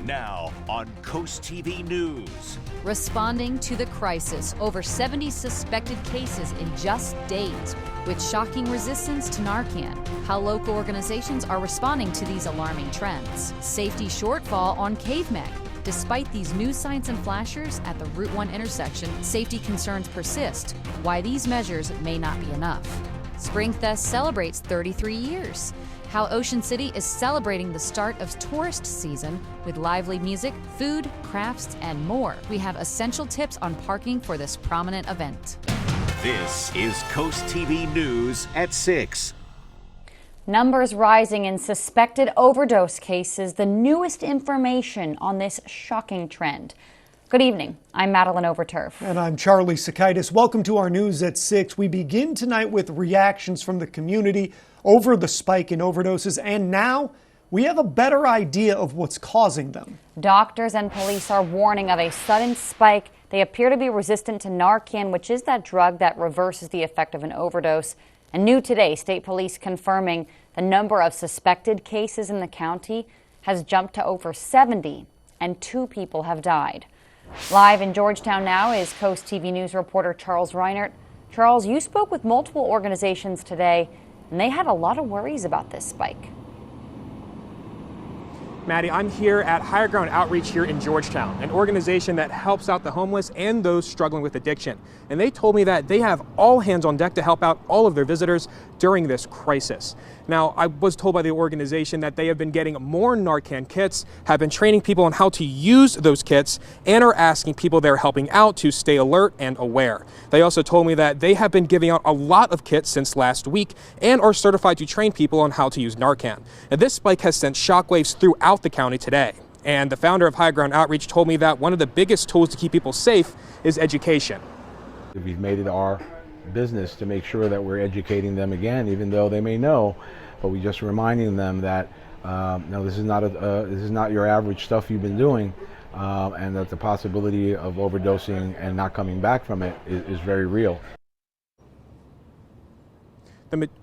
Now on Coast TV News. Responding to the crisis, over 70 suspected cases in just days, with shocking resistance to Narcan. How local organizations are responding to these alarming trends. Safety shortfall on Cavemen. Despite these new signs and flashers at the Route 1 intersection, safety concerns persist. Why these measures may not be enough. Springfest celebrates 33 years. How Ocean City is celebrating the start of tourist season with lively music, food, crafts, and more. We have essential tips on parking for this prominent event. This is Coast TV News at 6. Numbers rising in suspected overdose cases, the newest information on this shocking trend. Good evening. I'm Madeline Overturf. And I'm Charlie Sakaitis. Welcome to our News at 6. We begin tonight with reactions from the community over the spike in overdoses, and now we have a better idea of what's causing them. Doctors and police are warning of a sudden spike. They appear to be resistant to Narcan, which is that drug that reverses the effect of an overdose. And new today, state police confirming the number of suspected cases in the county has jumped to over 70, and 2 people have died. Live in Georgetown now is Coast TV News reporter Charles Reinert. Charles, you spoke with multiple organizations today, and they had a lot of worries about this spike. Maddie, I'm here at Higher Ground Outreach here in Georgetown, an organization that helps out the homeless and those struggling with addiction. And they told me that they have all hands on deck to help out all of their visitors during this crisis. Now, I was told by the organization that they have been getting more Narcan kits, have been training people on how to use those kits, and are asking people they're helping out to stay alert and aware. They also told me that they have been giving out a lot of kits since last week and are certified to train people on how to use Narcan. Now, this spike has sent shockwaves throughout the county today. And the founder of High Ground Outreach told me that one of the biggest tools to keep people safe is education. We've made it our business to make sure that we're educating them again, even though they may know, but we're just reminding them that no, this is not your average stuff you've been doing, and that the possibility of overdosing and not coming back from it is very real.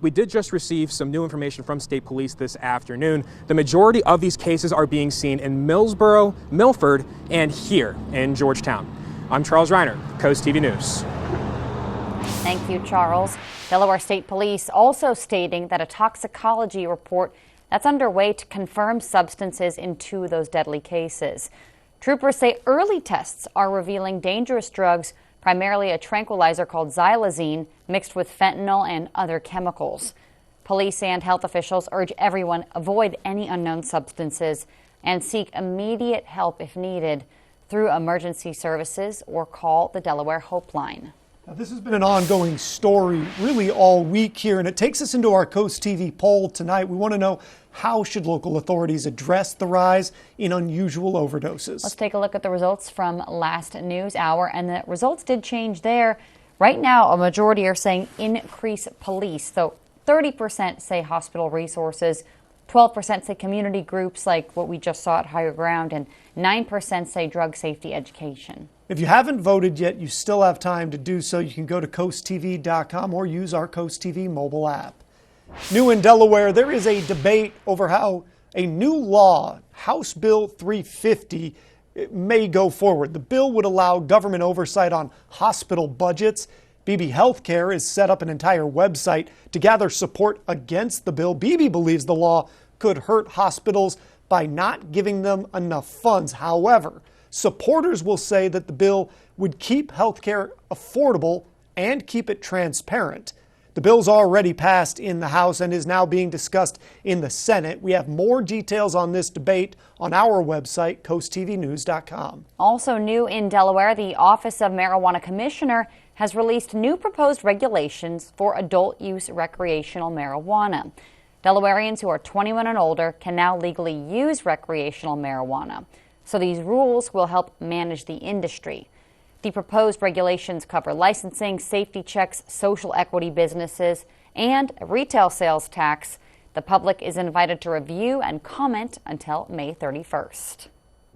We did just receive some new information from state police this afternoon. The majority of these cases are being seen in Millsboro, Milford, and here in Georgetown. I'm Charles Reiner, Coast TV News. Thank you, Charles. Delaware State Police also stating that a toxicology report that's underway to confirm substances in 2 of those deadly cases. Troopers say early tests are revealing dangerous drugs, primarily a tranquilizer called xylazine mixed with fentanyl and other chemicals. Police and health officials urge everyone avoid any unknown substances and seek immediate help if needed through emergency services or call the Delaware Hope Line. Now, this has been an ongoing story really all week here, and it takes us into our Coast TV poll tonight. We want to know, how should local authorities address the rise in unusual overdoses? Let's take a look at the results from last news hour, and the results did change there. Right now, a majority are saying increase police. So 30% say hospital resources, 12% say community groups like what we just saw at Higher Ground, and 9% say drug safety education. If you haven't voted yet, you still have time to do so. You can go to coasttv.com or use our Coast TV mobile app. New in Delaware, there is a debate over how a new law, House Bill 350, may go forward. The bill would allow government oversight on hospital budgets. BB Healthcare has set up an entire website to gather support against the bill. BB believes the law could hurt hospitals by not giving them enough funds. However, supporters will say that the bill would keep healthcare affordable and keep it transparent. The bill's already passed in the House and is now being discussed in the Senate. We have more details on this debate on our website, coasttvnews.com. Also new in Delaware, the Office of Marijuana Commissioner has released new proposed regulations for adult use recreational marijuana. Delawareans who are 21 and older can now legally use recreational marijuana. So these rules will help manage the industry. The proposed regulations cover licensing, safety checks, social equity businesses, and a retail sales tax. The public is invited to review and comment until May 31st.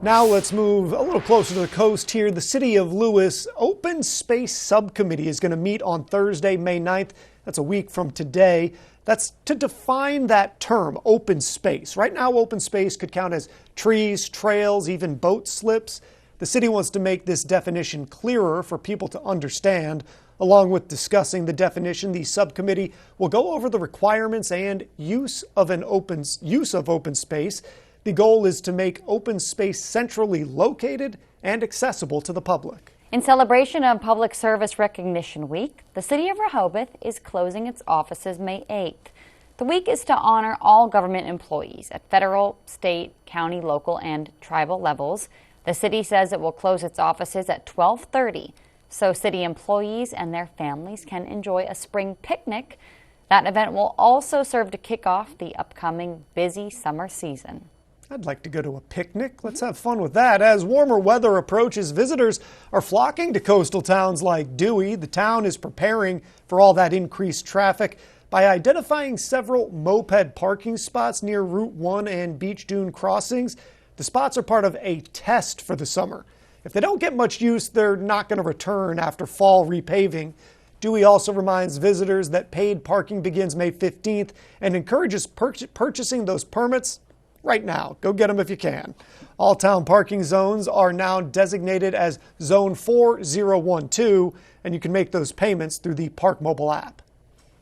Now let's move a little closer to the coast here. The City of Lewis Open Space Subcommittee is going to meet on Thursday, May 9th. That's a week from today. That's to define that term, open space. Right now, open space could count as trees, trails, even boat slips. The city wants to make this definition clearer for people to understand. Along with discussing the definition, the subcommittee will go over the requirements and use of open space. The goal is to make open space centrally located and accessible to the public. In celebration of Public Service Recognition Week, the city of Rehoboth is closing its offices May 8th. The week is to honor all government employees at federal, state, county, local, and tribal levels. The city says it will close its offices at 12:30, so city employees and their families can enjoy a spring picnic. That event will also serve to kick off the upcoming busy summer season. I'd like to go to a picnic. Let's have fun with that. As warmer weather approaches, visitors are flocking to coastal towns like Dewey. The town is preparing for all that increased traffic by identifying several moped parking spots near Route 1 and Beach Dune crossings. The spots are part of a test for the summer. If they don't get much use, they're not going to return after fall repaving. Dewey also reminds visitors that paid parking begins May 15th and encourages purchasing those permits right now. Go get them if you can. All town parking zones are now designated as Zone 4012, and you can make those payments through the Park Mobile app.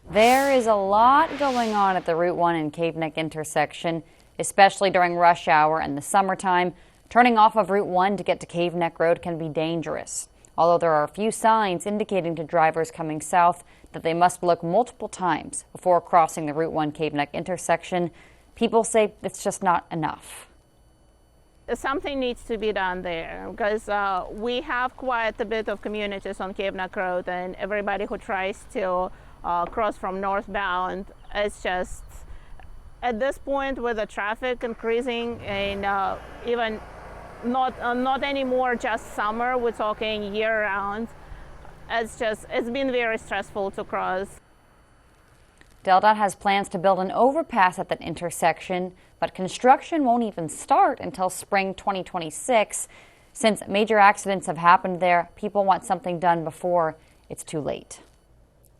There is a lot going on at the Route 1 and Cave Neck intersection, especially during rush hour and the summertime. Turning off of Route 1 to get to Cave Neck Road can be dangerous. Although there are a few signs indicating to drivers coming south that they must look multiple times before crossing the Route 1 Cave Neck intersection, people say it's just not enough. Something needs to be done there because we have quite a bit of communities on Cave Neck Road, and everybody who tries to cross from northbound, it's just at this point with the traffic increasing and even not anymore just summer, we're talking year round. It's been very stressful to cross. DelDOT has plans to build an overpass at that intersection, but construction won't even start until spring 2026. Since major accidents have happened there, people want something done before it's too late.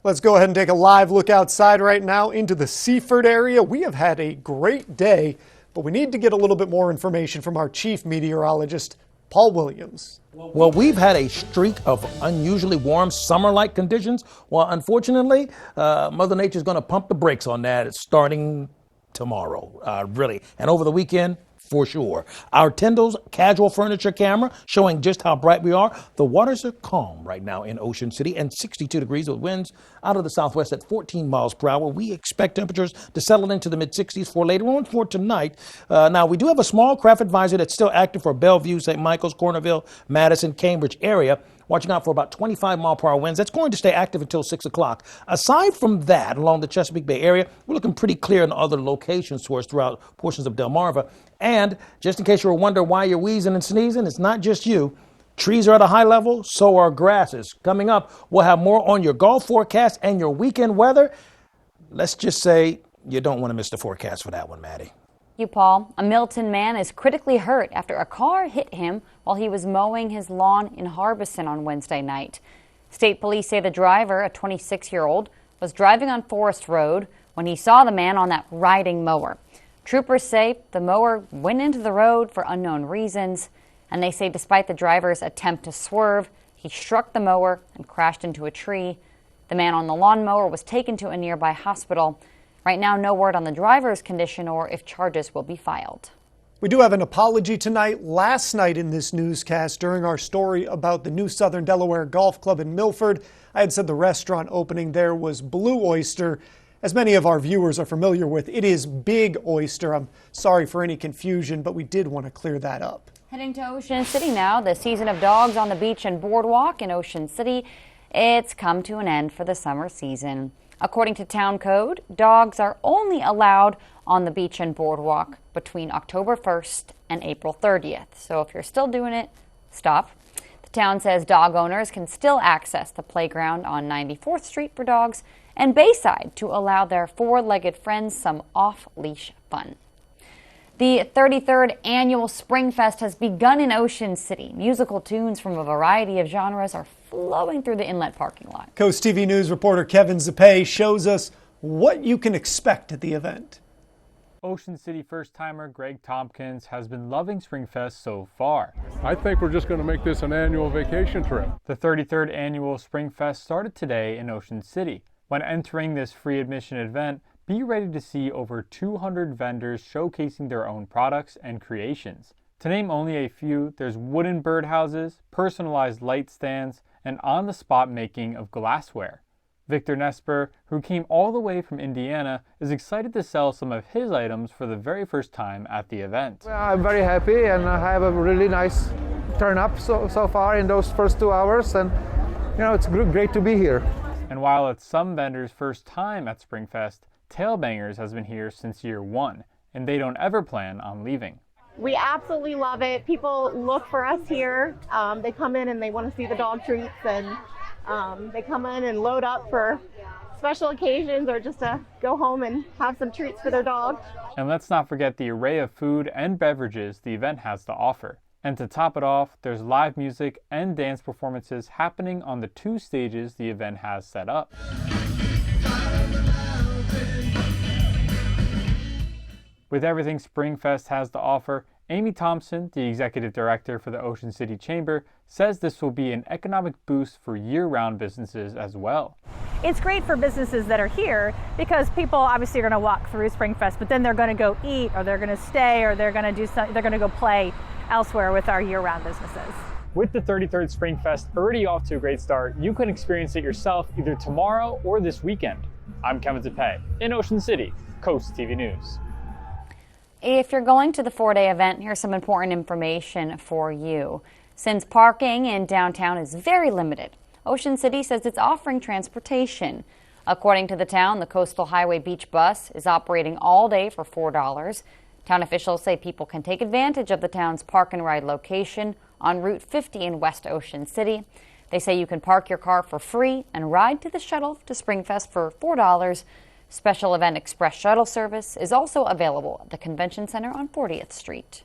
Let's go ahead and take a live look outside right now into the Seaford area. We have had a great day, but we need to get a little bit more information from our chief meteorologist, Paul Williams. Well, we've had a streak of unusually warm summer-like conditions. Well, unfortunately, Mother Nature's going to pump the brakes on that starting tomorrow, really. And over the weekend, for sure. Our Tyndall's casual furniture camera showing just how bright we are. The waters are calm right now in Ocean City and 62 degrees with winds out of the southwest at 14 miles per hour. We expect temperatures to settle into the mid-60s for later on for tonight. Now, we do have a small craft advisory that's still active for Bellevue, St. Michael's, Cornerville, Madison, Cambridge area. Watching out for about 25 mile per hour winds. That's going to stay active until 6 o'clock. Aside from that, along the Chesapeake Bay area, we're looking pretty clear in other locations for us throughout portions of Delmarva. And just in case you were wondering why you're wheezing and sneezing, it's not just you. Trees are at a high level, so are grasses. Coming up, we'll have more on your golf forecast and your weekend weather. Let's just say you don't want to miss the forecast for that one, Maddie. You, Paul. A Milton man is critically hurt after a car hit him while he was mowing his lawn in Harbison on Wednesday night. State police say the driver, a 26-year-old, was driving on Forest Road when he saw the man on that riding mower. Troopers say the mower went into the road for unknown reasons, and they say despite the driver's attempt to swerve, he struck the mower and crashed into a tree. The man on the lawnmower was taken to a nearby hospital. Right now, no word on the driver's condition or if charges will be filed. We do have an apology tonight. Last night in this newscast, during our story about the New Southern Delaware Golf Club in Milford, I had said the restaurant opening there was Blue Oyster. As many of our viewers are familiar with, it is Big Oyster. I'm sorry for any confusion, but we did want to clear that up. Heading to Ocean City now, the season of dogs on the beach and boardwalk in Ocean City, it's come to an end for the summer season. According to town code, dogs are only allowed on the beach and boardwalk between October 1st and April 30th. So if you're still doing it, stop. The town says dog owners can still access the playground on 94th Street for dogs and Bayside to allow their four-legged friends some off-leash fun. The 33rd annual Springfest has begun in Ocean City. Musical tunes from a variety of genres are flowing through the inlet parking lot. CoastTV News reporter Kevin Zappé shows us what you can expect at the event. Ocean City first-timer Greg Tompkins has been loving Springfest so far. I think we're just going to make this an annual vacation trip. The 33rd annual Springfest started today in Ocean City. When entering this free admission event, be ready to see over 200 vendors showcasing their own products and creations. To name only a few, there's wooden birdhouses, personalized light stands, and on-the-spot making of glassware. Victor Nesper, who came all the way from Indiana, is excited to sell some of his items for the very first time at the event. Well, I'm very happy, and I have a really nice turn up so far in those first 2 hours, and it's great to be here. And while it's some vendors' first time at Springfest, Tailbangers has been here since year one, and they don't ever plan on leaving. We absolutely love it. People look for us here. They come in and they want to see the dog treats, and they come in and load up for special occasions or just to go home and have some treats for their dog. And let's not forget the array of food and beverages the event has to offer. And to top it off, there's live music and dance performances happening on the 2 stages the event has set up. With everything Springfest has to offer, Amy Thompson, the executive director for the Ocean City Chamber, says this will be an economic boost for year-round businesses as well. It's great for businesses that are here because people obviously are going to walk through Springfest, but then they're going to go eat, or they're going to stay, or they're going to go play elsewhere with our year-round businesses. With the 33rd Springfest already off to a great start, you can experience it yourself either tomorrow or this weekend. I'm Kevin Tepe in Ocean City, Coast TV News. If you're going to the 4-day event, here's some important information for you. Since parking in downtown is very limited, Ocean City says it's offering transportation. According to the town, the Coastal Highway Beach Bus is operating all day for $4. Town officials say people can take advantage of the town's park and ride location on Route 50 in West Ocean City. They say you can park your car for free and ride to the shuttle to Springfest for $4. Special event express shuttle service is also available at the Convention Center on 40th Street.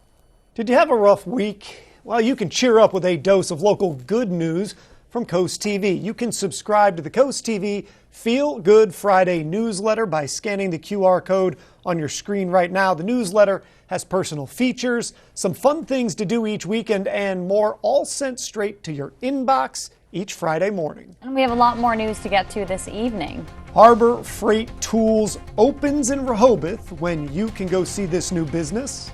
Did you have a rough week? Well, you can cheer up with a dose of local good news from Coast TV. You can subscribe to the Coast TV Feel Good Friday newsletter by scanning the QR code on your screen right now. The newsletter has personal features, some fun things to do each weekend, and more, all sent straight to your inbox each Friday morning. And we have a lot more news to get to this evening. Harbor Freight Tools opens in Rehoboth when you can go see this new business.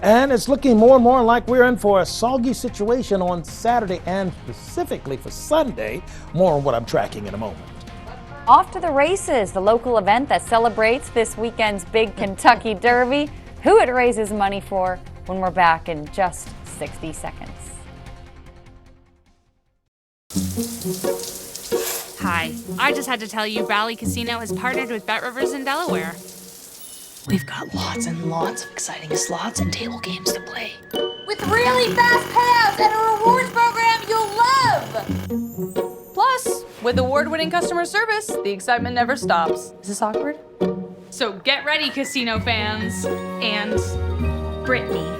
And it's looking more and more like we're in for a soggy situation on Saturday and specifically for Sunday. More on what I'm tracking in a moment. Off to the races, the local event that celebrates this weekend's big Kentucky Derby. Who it raises money for when we're back in just 60 seconds. Hi, I just had to tell you Valley Casino has partnered with Bet Rivers in Delaware. We've got lots and lots of exciting slots and table games to play. With really fast payouts and a rewards program you'll love! Plus, with award-winning customer service, the excitement never stops. Is this awkward? So get ready, casino fans. And Brittany.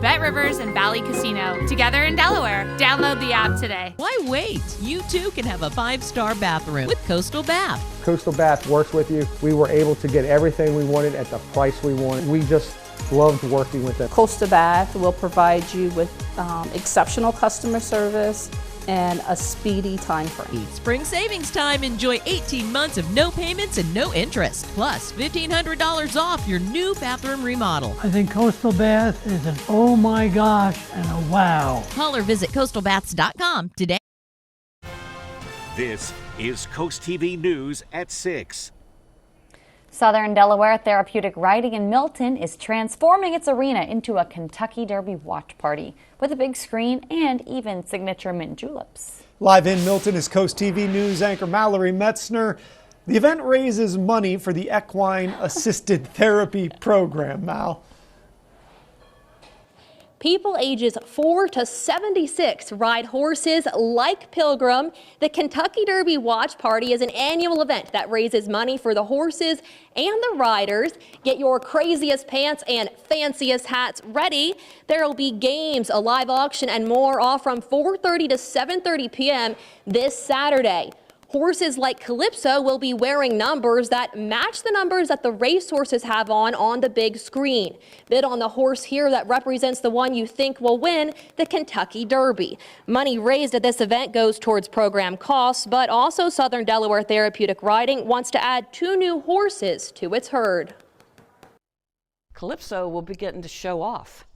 Bet Rivers and Valley Casino, together in Delaware. Download the app today. Why wait? You too can have a 5-star bathroom with Coastal Bath. Coastal Bath works with you. We were able to get everything we wanted at the price we wanted. We just loved working with them. Coastal Bath will provide you with exceptional customer service and a speedy time frame. Each spring savings time, enjoy 18 months of no payments and no interest, plus $1,500 off your new bathroom remodel. I think Coastal Bath is an oh my gosh and a wow. Call or visit coastalbaths.com today. This is Coast TV News at 6. Southern Delaware Therapeutic Riding in Milton is transforming its arena into a Kentucky Derby watch party with a big screen and even signature mint juleps. Live in Milton is Coast TV News anchor Mallory Metzner. The event raises money for the Equine Assisted Therapy Program, Mal. People ages 4 to 76 ride horses like Pilgrim. The Kentucky Derby Watch Party is an annual event that raises money for the horses and the riders. Get your craziest pants and fanciest hats ready. There will be games, a live auction, and more, all from 4:30 to 7:30 p.m. this Saturday. Horses like Calypso will be wearing numbers that match the numbers that the racehorses have on the big screen. Bid on the horse here that represents the one you think will win the Kentucky Derby. Money raised at this event goes towards program costs, but also Southern Delaware Therapeutic Riding wants to add 2 new horses to its herd. Calypso will be getting to show off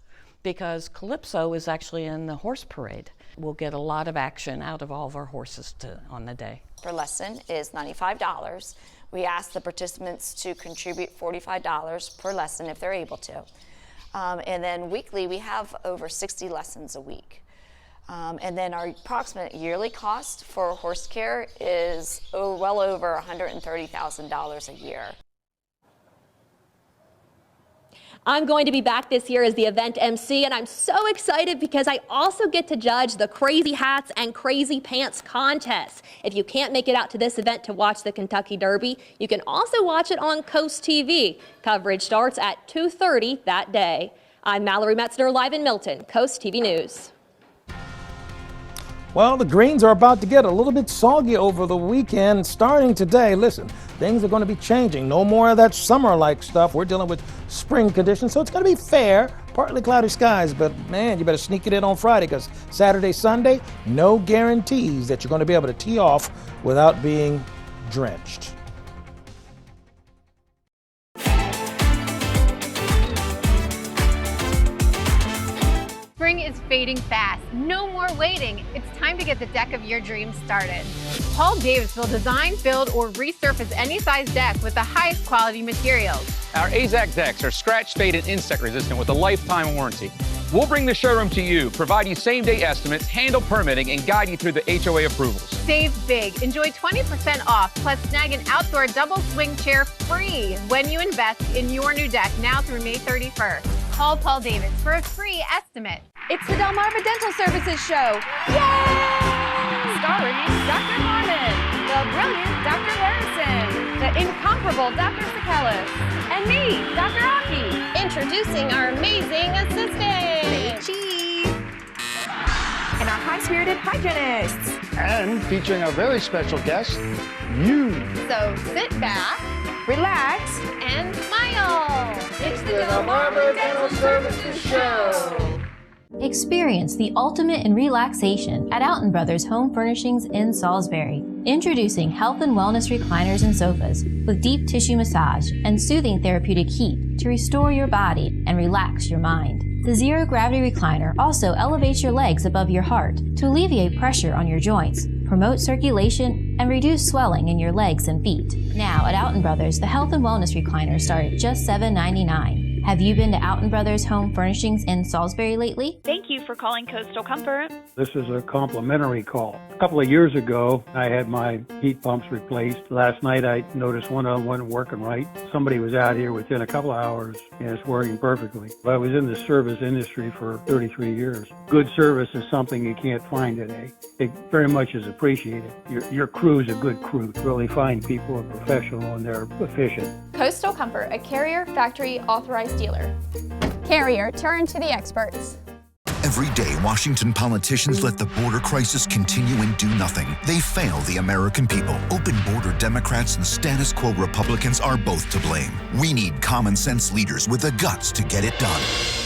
because Calypso is actually in the horse parade. We'll get a lot of action out of all of our horses on the day. Per lesson is $95. We ask the participants to contribute $45 per lesson if they're able to. And then weekly, we have over 60 lessons a week. And then our approximate yearly cost for horse care is well over $130,000 a year. I'm going to be back this year as the event MC, and I'm so excited because I also get to judge the Crazy Hats and Crazy Pants contest. If you can't make it out to this event to watch the Kentucky Derby, you can also watch it on Coast TV. Coverage starts at 2:30 that day. I'm Mallory Metzner, live in Milton, Coast TV News. Well, the greens are about to get a little bit soggy over the weekend. Starting today, listen, things are going to be changing. No more of that summer-like stuff. We're dealing with spring conditions, so it's going to be fair. Partly cloudy skies, but man, you better sneak it in on Friday because Saturday, Sunday, no guarantees that you're going to be able to tee off without being drenched. Spring is fading fast. No more waiting. It's time to get the deck of your dreams started. Paul Davis will design, build, or resurface any size deck with the highest quality materials. Our AZAC decks are scratch, fade, and insect resistant with a lifetime warranty. We'll bring the showroom to you, provide you same-day estimates, handle permitting, and guide you through the HOA approvals. Save big. Enjoy 20% off, plus snag an outdoor double swing chair free when you invest in your new deck now through May 31st. Call Paul Davis for a free estimate. It's the Delmarva Dental Services Show. Yay! Starring Dr. Harmon, the brilliant Dr. Harrison, the incomparable Dr. Sikelis, and me, Dr. Aki. Introducing our amazing assistant, Chi, and our high-spirited hygienists. And featuring our very special guest, you. So sit back, relax, and smile. It's the Delmarva Dental Services Show. Experience the ultimate in relaxation at Alton Brothers Home Furnishings in Salisbury. Introducing health and wellness recliners and sofas with deep tissue massage and soothing therapeutic heat to restore your body and relax your mind. The zero gravity recliner also elevates your legs above your heart to alleviate pressure on your joints, promote circulation, and reduce swelling in your legs and feet. Now at Alton Brothers, the health and wellness recliners start at just $7.99. Have you been to Alton Brothers Home Furnishings in Salisbury lately? Thank you for calling Coastal Comfort. This is a complimentary call. A couple of years ago, I had my heat pumps replaced. Last night, I noticed one of them wasn't working right. Somebody was out here within a couple of hours, and it's working perfectly. I was in the service industry for 33 years. Good service is something you can't find today. It very much is appreciated. Your crew is a good crew. Really fine people, are professional, and they're efficient. Coastal Comfort, a Carrier factory authorized dealer. Carrier, turn to the experts. Every day, Washington politicians let the border crisis continue and do nothing. They fail the American people. Open border Democrats and status quo Republicans are both to blame. We need common sense leaders with the guts to get it done.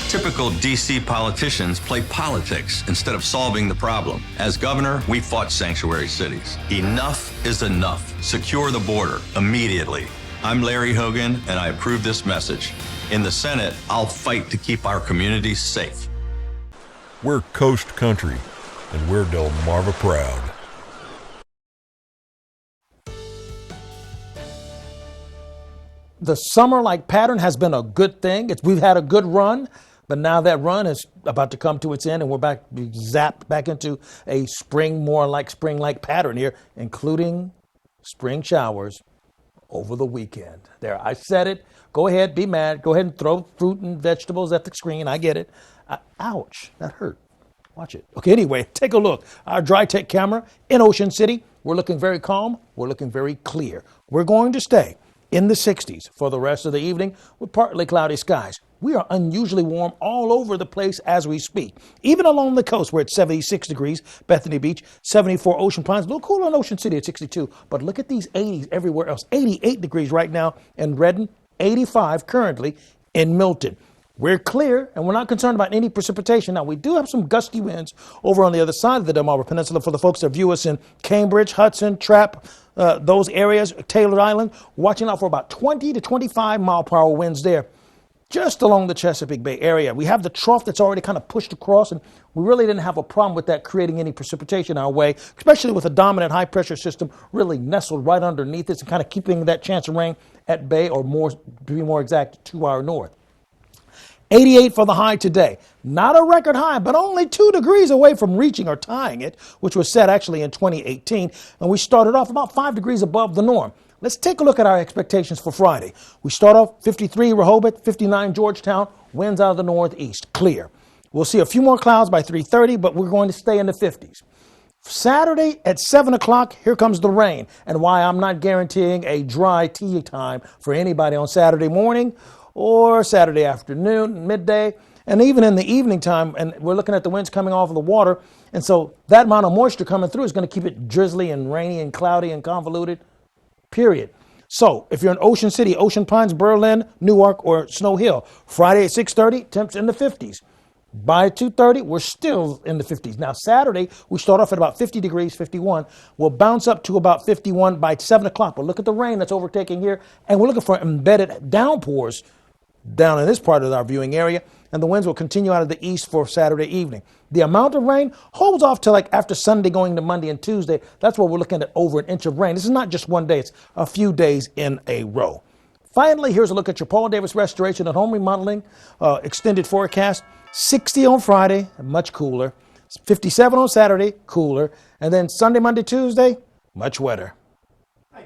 Typical DC politicians play politics instead of solving the problem. As governor, we fought sanctuary cities. Enough is enough. Secure the border immediately. I'm Larry Hogan, and I approve this message. In the Senate, I'll fight to keep our communities safe. We're Coast Country, and we're Delmarva proud. The summer-like pattern has been a good thing. We've had a good run, but now that run is about to come to its end, and we're zapped back into a spring-like pattern here, including spring showers over the weekend. There, I said it. Go ahead, be mad. Go ahead and throw fruit and vegetables at the screen. I get it. Ouch, that hurt. Watch it. Okay, anyway, take a look. Our dry tech camera in Ocean City. We're looking very calm. We're looking very clear. We're going to stay in the 60s for the rest of the evening with partly cloudy skies. we are unusually warm all over the place as we speak. Even along the coast, we're at 76 degrees, Bethany Beach, 74 Ocean Pines, a little cooler in Ocean City at 62. But look at these 80s everywhere else. 88 degrees right now in Redden, 85 currently in Milton. We're clear, and we're not concerned about any precipitation. Now, we do have some gusty winds over on the other side of the Delmarva Peninsula for the folks that view us in Cambridge, Hudson, Trapp, those areas, Taylor Island, watching out for about 20 to 25 mile per hour winds there, just along the Chesapeake Bay area. We have the trough that's already kind of pushed across, and we really didn't have a problem with that creating any precipitation our way, especially with a dominant high pressure system really nestled right underneath it and kind of keeping that chance of rain at bay, or more, to be more exact, to our north. 88 for the high today. Not a record high, but only 2 degrees away from reaching or tying it, which was set actually in 2018. And we started off about 5 degrees above the norm. Let's take a look at our expectations for Friday. We start off 53 Rehoboth, 59 Georgetown, winds out of the northeast, clear. We'll see a few more clouds by 3:30, but we're going to stay in the 50s. Saturday at 7 o'clock, here comes the rain. And why I'm not guaranteeing a dry tea time for anybody on Saturday morning or Saturday afternoon, midday, and even in the evening time. And we're looking at the winds coming off of the water. And so that amount of moisture coming through is going to keep it drizzly and rainy and cloudy and convoluted, period. So if you're in Ocean City, Ocean Pines, Berlin, Newark, or Snow Hill, Friday at 6:30, temps in the 50s. By 2:30, we're still in the 50s. Now, Saturday, we start off at about 50 degrees, 51. We'll bounce up to about 51 by 7 o'clock. But look at the rain that's overtaking here. And we're looking for embedded downpours down in this part of our viewing area. And the winds will continue out of the east for Saturday evening. The amount of rain holds off to like after Sunday going to Monday and Tuesday. That's what we're looking at, over an inch of rain. This is not just one day. It's a few days in a row. Finally, here's a look at your Paul Davis Restoration and Home Remodeling extended forecast. 60 on Friday, much cooler. 57 on Saturday, cooler. And then Sunday, Monday, Tuesday, much wetter.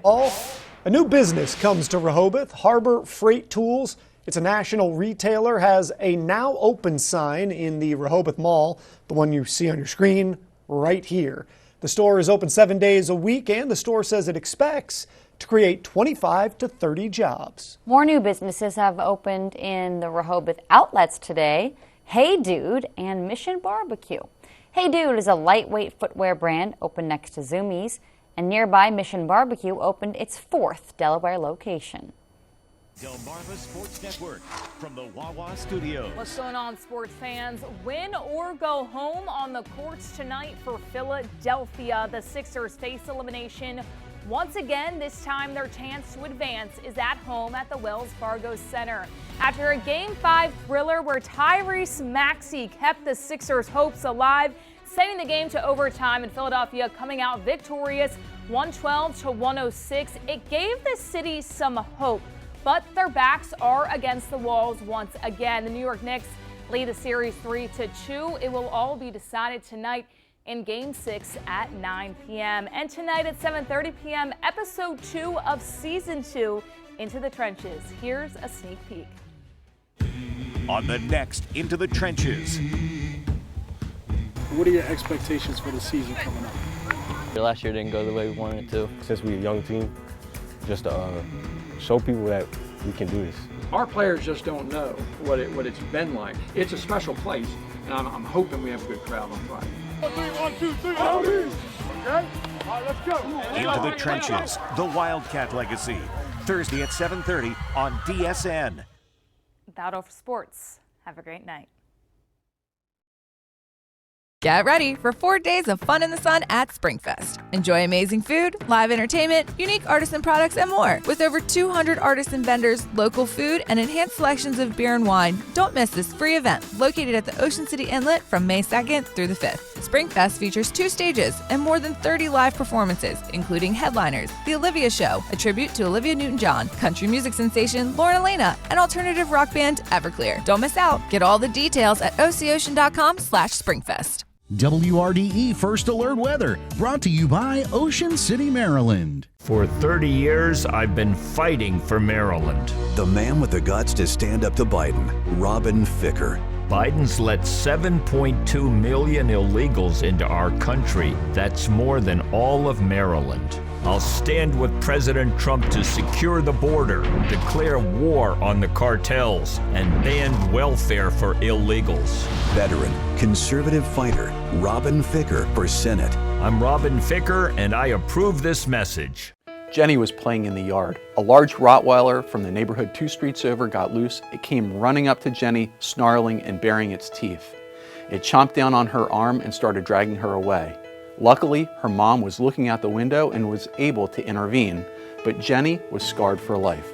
A new business comes to Rehoboth, Harbor Freight Tools. It's a national retailer, has a now open sign in the Rehoboth Mall, the one you see on your screen right here. The store is open 7 days a week, and the store says it expects to create 25 to 30 jobs. More new businesses have opened in the Rehoboth outlets today. Hey Dude and Mission Barbecue. Hey Dude is a lightweight footwear brand open next to Zoomies, and nearby Mission Barbecue opened its 4th Delaware location. Delmarva Sports Network from the Wawa Studio. What's going on, sports fans? Win or go home on the courts tonight for Philadelphia. The Sixers face elimination once again. This time their chance to advance is at home at the Wells Fargo Center. After a Game 5 thriller where Tyrese Maxey kept the Sixers' hopes alive, sending the game to overtime, and Philadelphia coming out victorious 112 to 106. It gave the city some hope, but their backs are against the walls once again. The New York Knicks lead the series 3-2. It will all be decided tonight in Game 6 at 9 p.m. And tonight at 7:30 p.m., Episode 2 of Season 2, Into the Trenches. Here's a sneak peek. On the next Into the Trenches. What are your expectations for the season coming up? Last year didn't go the way we wanted it to. Since we're a young team, just show people that we can do this. Our players just don't know what it's been like. It's a special place, and I'm hoping we have a good crowd on Friday. 1, 2, 3, okay? All right, let's go. Into the Trenches, the Wildcat Legacy. Thursday at 7:30 on DSN. That all for sports. Have a great night. Get ready for 4 days of fun in the sun at Springfest. Enjoy amazing food, live entertainment, unique artisan products, and more. With over 200 artisan vendors, local food, and enhanced selections of beer and wine, don't miss this free event located at the Ocean City Inlet from May 2nd through the 5th. Springfest features 2 stages and more than 30 live performances, including headliners, The Olivia Show, a tribute to Olivia Newton-John, country music sensation Lauren Elena, and alternative rock band Everclear. Don't miss out. Get all the details at ococean.com/Springfest. WRDE First Alert Weather, brought to you by Ocean City, Maryland. For 30 years, I've been fighting for Maryland. The man with the guts to stand up to Biden, Robin Ficker. Biden's let 7.2 million illegals into our country. That's more than all of Maryland. I'll stand with President Trump to secure the border, declare war on the cartels, and ban welfare for illegals. Veteran, conservative fighter, Robin Ficker for Senate. I'm Robin Ficker, and I approve this message. Jenny was playing in the yard. A large Rottweiler from the neighborhood 2 streets over got loose. It came running up to Jenny, snarling and baring its teeth. It chomped down on her arm and started dragging her away. Luckily, her mom was looking out the window and was able to intervene, but Jenny was scarred for life.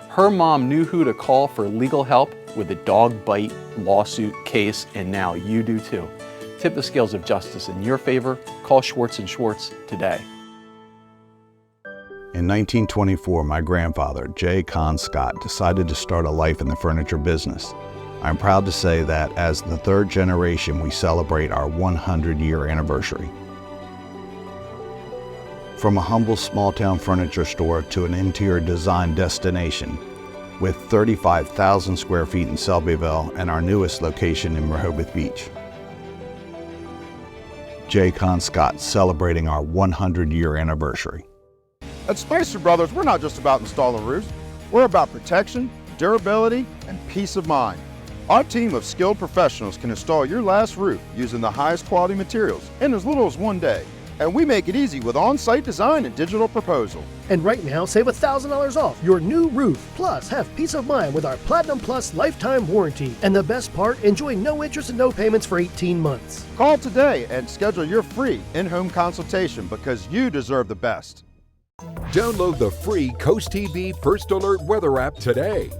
Her mom knew who to call for legal help with a dog bite lawsuit case, and now you do too. Tip the scales of justice in your favor. Call Schwartz & Schwartz today. In 1924, my grandfather, J. Con Scott, decided to start a life in the furniture business. I'm proud to say that as the third generation, we celebrate our 100-year anniversary. From a humble small-town furniture store to an interior design destination, with 35,000 square feet in Selbyville and our newest location in Rehoboth Beach. J. Con Scott, celebrating our 100-year anniversary. At Spicer Brothers, we're not just about installing roofs. We're about protection, durability, and peace of mind. Our team of skilled professionals can install your last roof using the highest quality materials in as little as 1 day. And we make it easy with on-site design and digital proposal. And right now, save $1,000 off your new roof. Plus, have peace of mind with our Platinum Plus lifetime warranty. And the best part, enjoy no interest and no payments for 18 months. Call today and schedule your free in-home consultation because you deserve the best. Download the free CoastTV First Alert weather app today.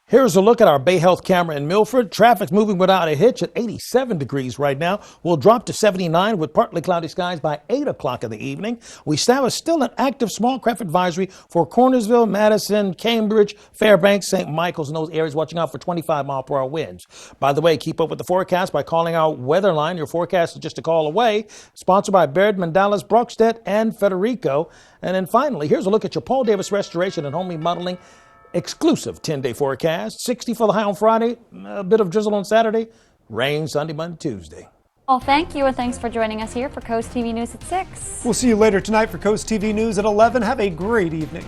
Here's a look at our Bay Health camera in Milford. Traffic's moving without a hitch at 87 degrees right now. We'll drop to 79 with partly cloudy skies by 8 o'clock in the evening. We have still an active small craft advisory for Cornersville, Madison, Cambridge, Fairbanks, St. Michael's, and those areas, watching out for 25-mile-per-hour winds. By the way, keep up with the forecast by calling our weather line. Your forecast is just a call away. Sponsored by Baird, Mandalas, Brockstedt, and Federico. And then finally, here's a look at your Paul Davis Restoration and Home Remodeling exclusive 10-day forecast. 60 for the high on Friday, a bit of drizzle on Saturday, rain Sunday, Monday, Tuesday. Well, thank you, and thanks for joining us here for Coast TV News at 6. We'll see you later tonight for Coast TV News at 11. Have a great evening.